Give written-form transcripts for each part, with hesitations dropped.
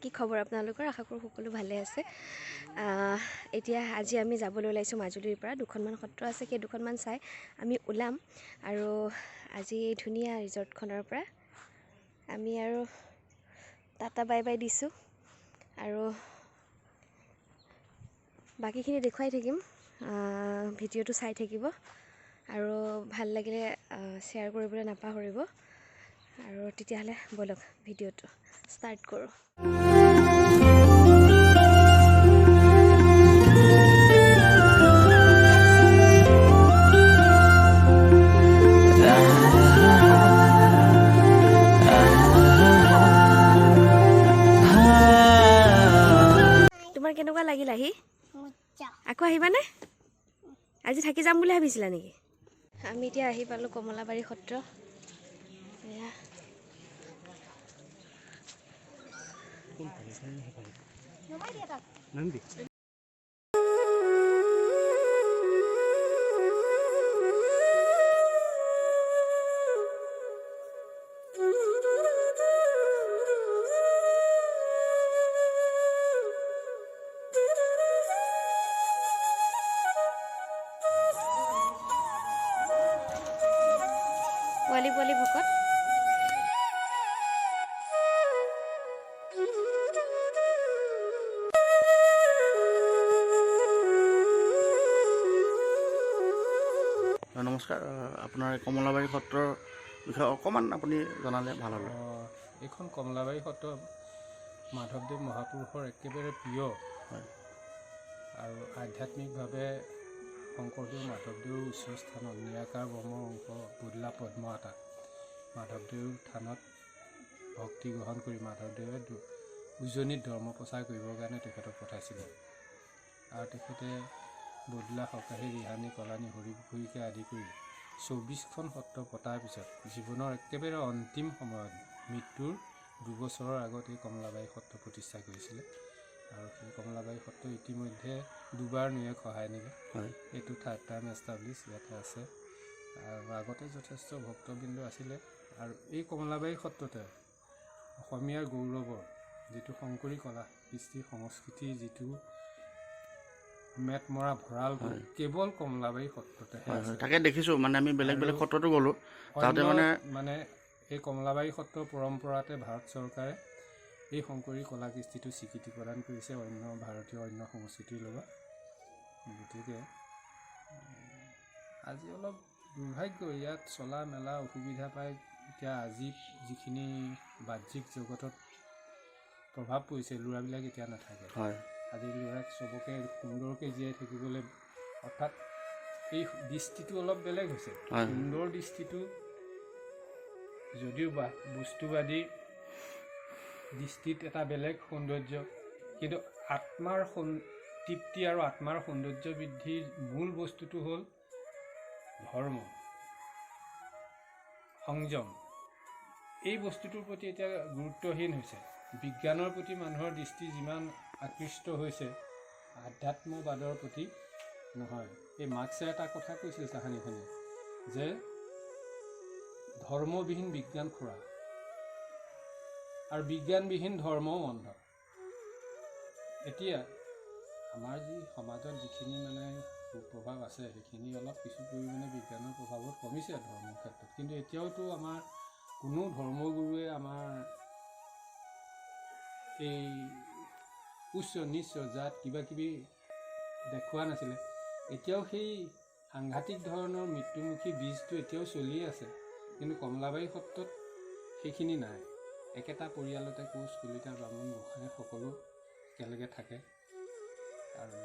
কি খবৰ আপোনালোকৰ? আশা কৰোঁ সকলো ভালে আছে। এতিয়া আজি আমি যাবলৈ ওলাইছোঁ মাজুলীৰ পৰা। দুখনমান সত্ৰ আছে, সেই দুখনমান চাই আমি ওলাম। আৰু আজি এই ধুনীয়া ৰিজৰ্টখনৰ পৰা আমি আৰু টাটা বাই বাই দিছোঁ আৰু বাকীখিনি দেখুৱাই থাকিম। ভিডিঅ'টো চাই থাকিব আৰু ভাল লাগিলে শ্বেয়াৰ কৰিবলৈ নাপাহৰিব। আৰু তেতিয়াহ'লে ব'লক ভিডিঅ'টো ষ্টাৰ্ট কৰোঁ। তোমাৰ কেনেকুৱা লাগিল আহি? আকৌ আহিবানে? আজি থাকি যাম বুলি ভাবিছিলা নেকি? আমি এতিয়া আহি পালোঁ কমলাবাৰী সত্ৰ। এয়া পোৱালি পোৱালি ভকত। নমস্কাৰ, আপোনাৰ কমলাবাৰী সত্ৰৰ বিষয়ে অকণমান আপুনি জনালে ভাল হ'ব। এইখন কমলাবাৰী সত্ৰ মাধৱদেৱ মহাপুৰুষৰ একেবাৰে প্ৰিয় হয় আৰু আধ্যাত্মিকভাৱে শংকৰদেৱ মাধৱদেৱৰ উচ্চ স্থানত নিৰাকাৰ ব্ৰহ্মৰ অংশ বুদলা পদ্ম এটা মাধৱদেৱৰ থানত ভক্তি গ্ৰহণ কৰি মাধৱদেৱে উজনিত ধৰ্ম প্ৰচাৰ কৰিবৰ কাৰণে তেখেতক পঠাইছিলে। আৰু তেখেতে বদলা সকাহী ৰিহানী কলানী হৰিপুখুৰীকে আদি কৰি 24খন সত্ৰ পতাৰ পিছত জীৱনৰ একেবাৰে অন্তিম সময়ত মৃত্যুৰ 2 বছৰৰ আগত এই কমলাবাৰী সত্ৰ প্ৰতিষ্ঠা কৰিছিলে। আৰু সেই কমলাবাৰী সত্ৰ ইতিমধ্যে 2বাৰ নুয়ে সহায় নিলে। এইটো 3rd টাইম এষ্টাব্লিছ ইয়াতে আছে। আৰু আগতে যথেষ্ট ভক্তবৃন্দ আছিলে। আৰু এই কমলাবাৰী সত্ৰতে অসমীয়াৰ গৌৰৱৰ যিটো শংকৰী কলা কৃষ্টি সংস্কৃতিৰ যিটো মেট মৰা ভঁৰাল কেৱল কমলাবাৰী সত্ৰতে আছে। তাকে দেখিছোঁ, মানে আমি বেলেগ বেলেগ সত্ৰতো গ'লোঁ, তাতে মানে এই কমলাবাৰী সত্ৰৰ পৰম্পৰাতে ভাৰত চৰকাৰে এই শংকৰী কলা কৃষ্টিটো স্বীকৃতি প্ৰদান কৰিছে অন্য ভাৰতীয় অন্য সংস্কৃতিৰ লগত। গতিকে আজি অলপ দুৰ্ভাগ্য, ইয়াত চলা মেলা অসুবিধা পাই এতিয়া আজি যিখিনি বাহ্যিক জগতত প্ৰভাৱ পৰিছে, ল'ৰাবিলাক এতিয়া নাথাকে। আজি ল'ৰাক চবকে সুন্দৰকৈ জীয়াই থাকিবলৈ, অৰ্থাৎ এই দৃষ্টিটো অলপ বেলেগ হৈছে। সুন্দৰ দৃষ্টিটো যদিও বস্তুবাদী দৃষ্টিত এটা বেলেগ সৌন্দৰ্য, কিন্তু আত্মাৰ তৃপ্তি আৰু আত্মাৰ সৌন্দৰ্য বৃদ্ধিৰ মূল বস্তুটো হ'ল ধৰ্ম, সংযম। এই বস্তুটোৰ প্ৰতি এতিয়া গুৰুত্বহীন হৈছে। বিজ্ঞানৰ প্ৰতি মানুহৰ দৃষ্টি যিমান আকৃষ্ট হৈছে, আধ্যাত্মবাদৰ প্ৰতি নহয়। এই মাৰ্ক্সে এটা কথা কৈছিল তাহানিখনে যে ধৰ্মবিহীন বিজ্ঞান খুৰা আৰু বিজ্ঞানবিহীন ধৰ্মও অন্ধ। এতিয়া আমাৰ যি সমাজত যিখিনি মানে কুপ্ৰভাৱ আছে, সেইখিনি অলপ কিছু পৰিমাণে বিজ্ঞানৰ প্ৰভাৱত কমিছে ধৰ্মৰ ক্ষেত্ৰত। কিন্তু এতিয়াওতো আমাৰ কোনো ধৰ্মগুৰুৱে আমাৰ এই উচ্চ নিচ্চ জাত কিবা কিবি দেখুওৱা নাছিলে। এতিয়াও সেই সাংঘাতিক ধৰণৰ মৃত্যুমুখী বীজটো এতিয়াও চলিয়ে আছে। কিন্তু কমলাবাৰী সত্ৰত সেইখিনি নাই। একেটা পৰিয়ালতে কোচ কলিতা বামুণ গোসাঁই সকলো একেলগে থাকে। আৰু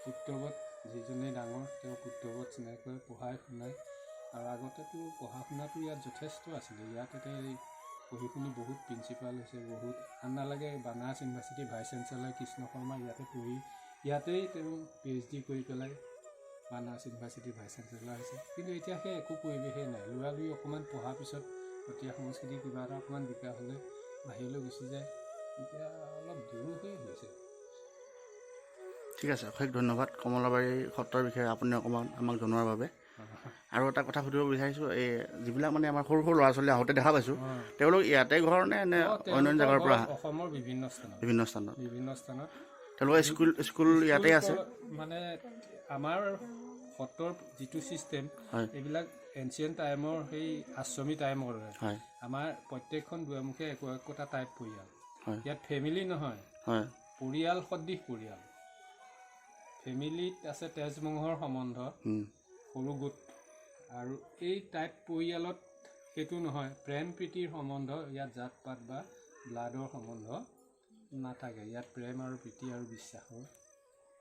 পুত্ৰবত যিজনেই ডাঙৰ তেওঁ পুত্ৰবত স্নেহ কৰে, পঢ়াই শুনায়। আৰু আগতেতো পঢ়া শুনাটো ইয়াত যথেষ্ট আছিলে। ইয়াত এতিয়া পঢ়ি শুনি বহুত প্ৰিন্সিপাল হৈছে, বহুত আন নালাগে। বানাৰস ইউনিভাৰ্চিটিৰ ভাইচ চেঞ্চেলৰ কৃষ্ণ শৰ্মা ইয়াতে পঢ়ি ইয়াতেই তেওঁ PhD কৰি পেলাই বানাৰস ইউনিভাৰ্চিটিৰ ভাইচ চেঞ্চেলৰ হৈছে। কিন্তু এতিয়া সেই একো পৰিৱেশেই নাই। ল'ৰা লুই অকণমান পঢ়াৰ পিছত সত্ৰীয়া সংস্কৃতি কিবা এটা অকণমান বিকাশ হ'লে বাহিৰলৈ গুচি যায়। এতিয়া অলপ দুৰূহেই হৈছে। ঠিক আছে, অশেষ ধন্যবাদ কমলাবাৰী সত্ৰৰ বিষয়ে আপুনি অকণমান আমাক জনোৱাৰ বাবে। আৰু এটা কথা সুধিব বিচাৰিছোঁ, এই যিবিলাক মানে আমাৰ সৰু সৰু ল'ৰা ছোৱালী আহোঁতে দেখা পাইছোঁ, তেওঁলোক ইয়াতে ঘৰ নে অন্য জেগাৰ পৰা আহা? অসমৰ বিভিন্ন স্থানত তেওঁলোকৰ স্কুল ইয়াতে আছে। মানে আমাৰ সত্ৰৰ যিটো ছিষ্টেম, হয় এইবিলাক এনচিয়েণ্ট টাইমৰ সেই আশ্ৰমী টাইমৰ হয় আমাৰ প্ৰত্যেকখন দুৱাৰমুখে একোটা টাইপ পৰিয়াল। হয় ইয়াত ফেমিলি নহয়, হয় পৰিয়াল সদৃশ পৰিয়াল। ফেমিলিত আছে তেজমঙহৰ সম্বন্ধ, সৰু গোট, আৰু এই টাইপ পৰিয়ালত সেইটো নহয়, প্ৰেম প্ৰীতিৰ সম্বন্ধ। ইয়াত জাত পাত বা ব্লাডৰ সম্বন্ধ নাথাকে। ইয়াত প্ৰেম আৰু প্ৰীতি আৰু বিশ্বাসৰ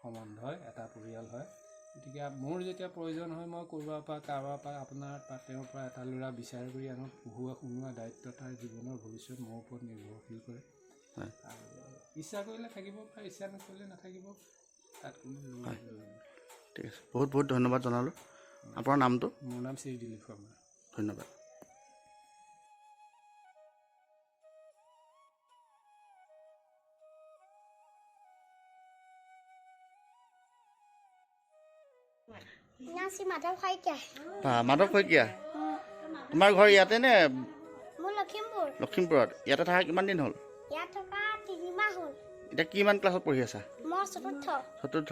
সম্বন্ধ হয়, এটা পৰিয়াল হয়। গতিকে মোৰ যেতিয়া প্ৰয়োজন হয়, মই কাৰোবাৰ পৰা আপোনাৰ তেওঁৰ পৰা এটা ল'ৰা বিচাৰ কৰি আনো। পঢ়ুৱা শুনোৱা দায়িত্ব তাৰ জীৱনৰ ভৱিষ্যত মোৰ ওপৰত নিৰ্ভৰশীল কৰে। আৰু ইচ্ছা কৰিলে থাকিব পাৰে, ইচ্ছা নকৰিলে নাথাকিব, তাত কোনো ঠিক আছে, বহুত বহুত ধন্যবাদ জনালোঁ। আপোনাৰ নামটো? মোৰ নাম শ্ৰী দিলীপ শৰ্মা। ধন্যবাদ। মাধৱ শইকীয়া। মাধৱ শইকীয়া, তোমাৰ ঘৰ ইয়াতে নে মোৰ লখিমপুৰ। লখিমপুৰত? ইয়াতে থকা কিমান দিন হ'ল? ইয়াত থকা 3 মাহ হ'ল। এতিয়া কিমান ক্লাছত পঢ়ি আছা? মই চতুৰ্থ। চতুৰ্থ।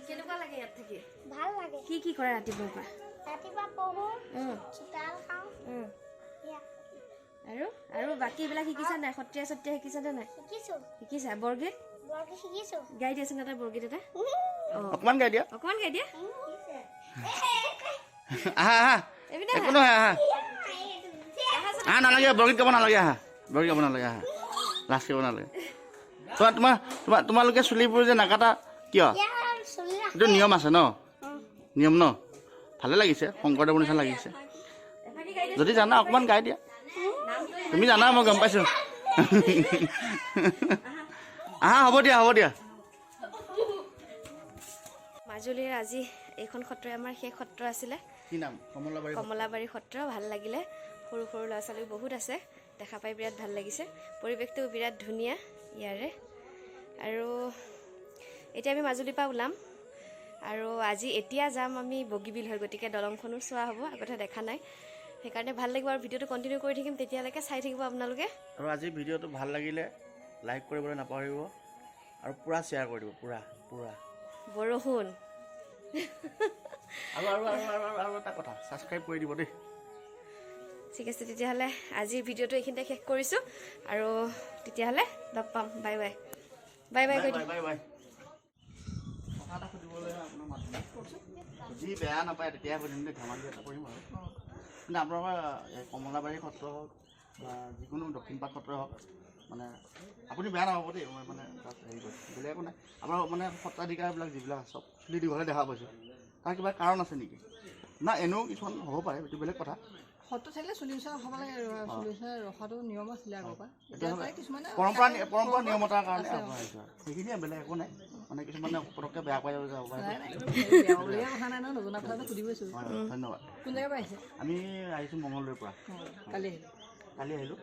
কেনেকুৱা লাগে ইয়াত থাকি? ভাল লাগে। কি কৰে ৰাতিপুৱাৰ পৰা? ৰাতিপুৱা পঢ়োঁ, চোতাল খাওঁ। আৰু বাকী এইবিলাক শিকিছা নাই? সত্ৰীয়া শিকিছানে নাই? শিকিছা? বৰগীত শিকিছোঁ। গাই দিয়াচোন এটা বৰগীত এটা। অকণমান গাই দিয়া। অকণমান গাই দিয়া। আহা আহা, একো নহয়, আহা আহা, নালাগে, বৰগীত গাব নালাগে, আহা, বৰগীত গাব নালাগে, আহা, লাজ কৰিব নালাগে। তোমালোকে চুলিবোৰ যে নাকাটা কিয়? এইটো নিয়ম আছে ন? নিয়ম ন? ভালে লাগিছে, শংকৰদেৱৰ নিচিনা লাগিছে। যদি জানা অকণমান গাই দিয়া। তুমি জানা, মই গম পাইছোঁ। আহা, হ'ব দিয়া। মাজুলীৰ আজি এইখন সত্ৰই আমাৰ শেষ সত্ৰ আছিলে। কি নাম? কমলাবাৰী সত্ৰ। ভাল লাগিলে। সৰু সৰু ল'ৰা ছোৱালী বহুত আছে, দেখা পাই বিৰাট ভাল লাগিছে। পৰিৱেশটো বিৰাট ধুনীয়া ইয়াৰে। আৰু এতিয়া আমি মাজুলীৰ পৰা ওলাম, আৰু এতিয়া যাম আমি বগীবিল হৈ, গতিকে দলংখনো চোৱা হ'ব, আগতে দেখা নাই। সেইকাৰণে ভাল লাগিব, আৰু ভিডিঅ'টো কণ্টিনিউ কৰি থাকিম, তেতিয়ালৈকে চাই থাকিব আপোনালোকে। আৰু আজি ভিডিঅ'টো ভাল লাগিলে লাইক কৰিবলৈ নাপাহৰিব, আৰু পূৰা শ্বেয়াৰ কৰি দিব, পূৰা বৰষুণ। আৰু এটা কথা, ছাবস্ক্ৰাইব কৰি দিব দেই। ঠিক আছে, তেতিয়াহ'লে আজিৰ ভিডিঅ'টো এইখিনিতে শেষ কৰিছোঁ, আৰু তেতিয়াহ'লে লগ পাম। বাই বাই কৈ দিম। কথা এটা সুধিবলৈ আপোনাৰ মাতিলোঁ, যদি বেয়া নাপায় তেতিয়াহে সুধিম দেই, ধেমালি এটা কৰিম আৰু। মানে আপোনালোকৰ কমলাবাৰী সত্ৰ হওক বা যিকোনো দক্ষিণপাট সত্ৰই হওক, মানে আপুনি বেয়া নাপাব দেই, মই মানে তাত হেৰি কৰিছোঁ, বেলেগ একো নাই। আপোনাৰ মানে সত্ৰাধিকাৰবিলাক যিবিলাক চব চুলি দীঘলে দেখা পাইছোঁ, তাৰ কিবা কাৰণ আছে নেকি? না এনেও কিছুমান হ'ব পাৰে, এইটো বেলেগ কথা। সত্ৰ থাকিলে চুলি ওচৰ ৰখাব লাগে, চুলি ওচৰ ৰখাটো নিয়ম আছিলে আগৰ পৰা। কিছুমানে পৰম্পৰা নিয়মতাৰ কাৰণে সেইখিনিয়ে, বেলেগ একো নাই। মানে কিছুমানে পটককৈ বেয়া পাই যাব পাৰে। বেয়া কথা নাই নহয়, নজনা কথাটো সুধি গৈছোঁ। ধন্যবাদ। কোন জেগাৰ পৰা আহিছে? আমি আহিছোঁ মঙলদৈৰ পৰা। কালি আহিলোঁ।